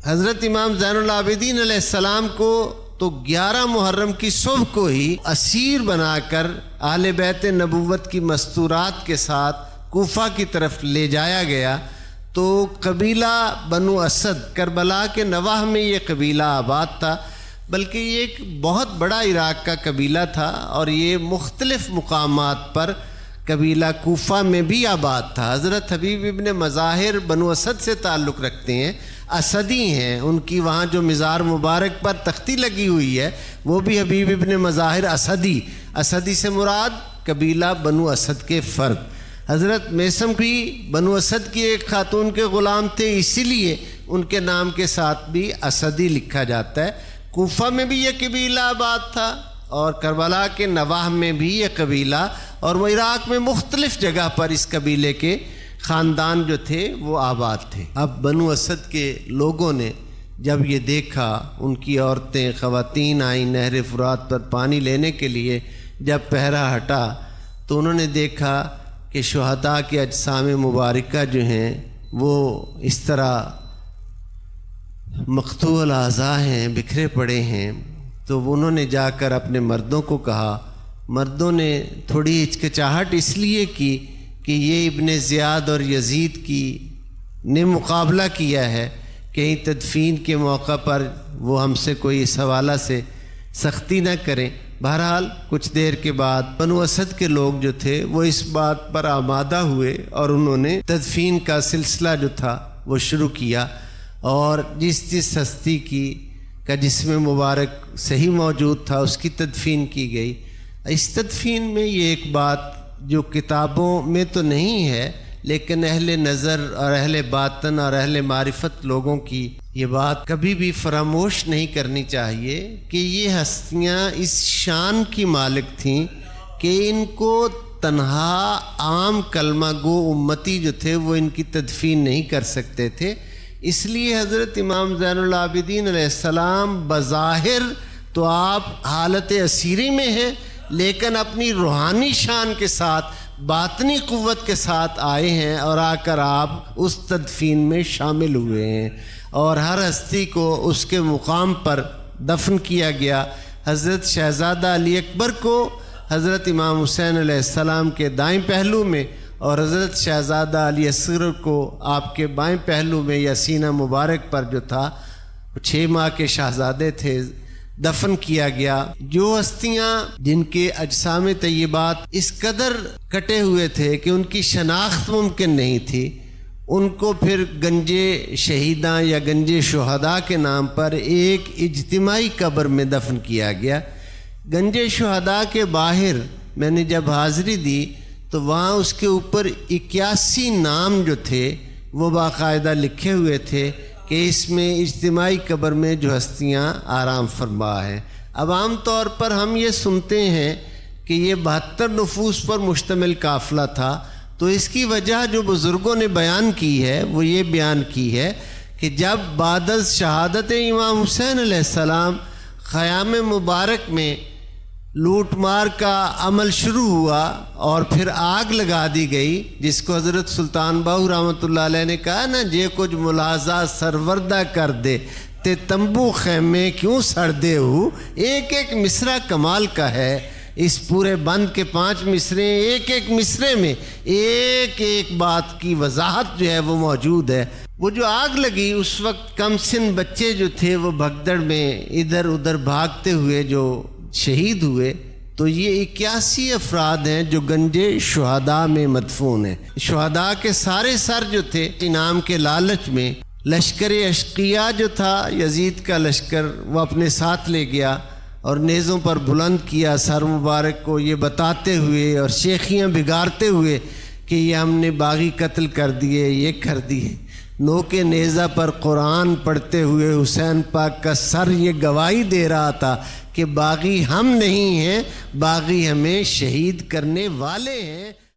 حضرت امام زین العابدین علیہ السلام کو تو 11 محرم کی صبح کو ہی اسیر بنا کر اہل بیت نبوت کی مستورات کے ساتھ کوفہ کی طرف لے جایا گیا، تو قبیلہ بنو اسد کربلا کے نواح میں یہ قبیلہ آباد تھا، بلکہ یہ ایک بہت بڑا عراق کا قبیلہ تھا اور یہ مختلف مقامات پر قبیلہ کوفہ میں بھی آباد تھا۔ حضرت حبیب ابن مظاہر بنو اسد سے تعلق رکھتے ہیں، اسدی ہیں، ان کی وہاں جو مزار مبارک پر تختی لگی ہوئی ہے وہ بھی حبیب ابن مظاہر اسدی سے مراد قبیلہ بنو اسد کے فرد۔ حضرت میثم بھی بنو اسد کی ایک خاتون کے غلام تھے، اسی لیے ان کے نام کے ساتھ بھی اسدی لکھا جاتا ہے۔ کوفہ میں بھی یہ قبیلہ آباد تھا اور کربلا کے نواح میں بھی یہ قبیلہ، اور وہ عراق میں مختلف جگہ پر اس قبیلے کے خاندان جو تھے وہ آباد تھے۔ اب بنو اسد کے لوگوں نے جب یہ دیکھا، ان کی عورتیں خواتین آئیں نہر فرات پر پانی لینے کے لیے، جب پہرا ہٹا تو انہوں نے دیکھا کہ شہداء کے اجسام مبارکہ جو ہیں وہ اس طرح مقطوع الاعضاء ہیں، بکھرے پڑے ہیں۔ تو انہوں نے جا کر اپنے مردوں کو کہا، مردوں نے تھوڑی ہچکچاہٹ اس لیے کی کہ یہ ابن زیاد اور یزید کی نے مقابلہ کیا ہے، کہیں تدفین کے موقع پر وہ ہم سے کوئی اس حوالہ سے سختی نہ کریں۔ بہرحال کچھ دیر کے بعد بنو اسد کے لوگ جو تھے وہ اس بات پر آمادہ ہوئے اور انہوں نے تدفین کا سلسلہ جو تھا وہ شروع کیا، اور جس ہستی کا جسم مبارک صحیح موجود تھا اس کی تدفین کی گئی۔ اس تدفین میں یہ ایک بات جو کتابوں میں تو نہیں ہے، لیکن اہل نظر اور اہل باطن اور اہل معرفت لوگوں کی یہ بات کبھی بھی فراموش نہیں کرنی چاہیے کہ یہ ہستیاں اس شان کی مالک تھیں کہ ان کو تنہا عام کلمہ گو امتی جو تھے وہ ان کی تدفین نہیں کر سکتے تھے۔ اس لیے حضرت امام زین العابدین علیہ السلام بظاہر تو آپ حالت اسیری میں ہیں، لیکن اپنی روحانی شان کے ساتھ باطنی قوت کے ساتھ آئے ہیں اور آ کر آپ اس تدفین میں شامل ہوئے ہیں، اور ہر ہستی کو اس کے مقام پر دفن کیا گیا۔ حضرت شہزادہ علی اکبر کو حضرت امام حسین علیہ السلام کے دائیں پہلو میں، اور حضرت شہزادہ علی اصغر کو آپ کے بائیں پہلو میں یا سینہ مبارک پر جو تھا، 6 ماہ کے شہزادے تھے، دفن کیا گیا۔ جو ہستیاں جن کے اجسام طیبات اس قدر کٹے ہوئے تھے کہ ان کی شناخت ممکن نہیں تھی، ان کو پھر گنجے شہیداں یا گنجے شہداء کے نام پر ایک اجتماعی قبر میں دفن کیا گیا۔ گنجے شہداء کے باہر میں نے جب حاضری دی تو وہاں اس کے اوپر 81 نام جو تھے وہ باقاعدہ لکھے ہوئے تھے کہ اس میں اجتماعی قبر میں جو ہستیاں آرام فرما ہیں۔ اب عام طور پر ہم یہ سنتے ہیں کہ یہ 72 نفوس پر مشتمل قافلہ تھا، تو اس کی وجہ جو بزرگوں نے بیان کی ہے وہ یہ بیان کی ہے کہ جب بعد از شہادت امام حسین علیہ السلام خیام مبارک میں لوٹ مار کا عمل شروع ہوا اور پھر آگ لگا دی گئی، جس کو حضرت سلطان باہو رحمۃ اللہ علیہ نے کہا نا، جے کچھ ملازہ سروردہ کر دے تے تمبو خیمے کیوں سڑ دے ہو۔ ایک ایک مصرع کمال کا ہے، اس پورے بند کے 5 مصرے، ایک ایک مصرے میں ایک ایک بات کی وضاحت جو ہے وہ موجود ہے۔ وہ جو آگ لگی اس وقت کم سن بچے جو تھے وہ بھگدڑ میں ادھر ادھر بھاگتے ہوئے جو شہید ہوئے، تو یہ 81 افراد ہیں جو گنجے شہداء میں مدفون ہیں۔ شہداء کے سارے سر جو تھے انعام کے لالچ میں لشکر اشقیاء جو تھا، یزید کا لشکر، وہ اپنے ساتھ لے گیا اور نیزوں پر بلند کیا سر مبارک کو، یہ بتاتے ہوئے اور شیخیاں بگارتے ہوئے کہ یہ ہم نے باغی قتل کر دیے، یہ کر دیے۔ نو کے نیزہ پر قرآن پڑھتے ہوئے حسین پاک کا سر یہ گواہی دے رہا تھا کہ باغی ہم نہیں ہیں، باغی ہمیں شہید کرنے والے ہیں۔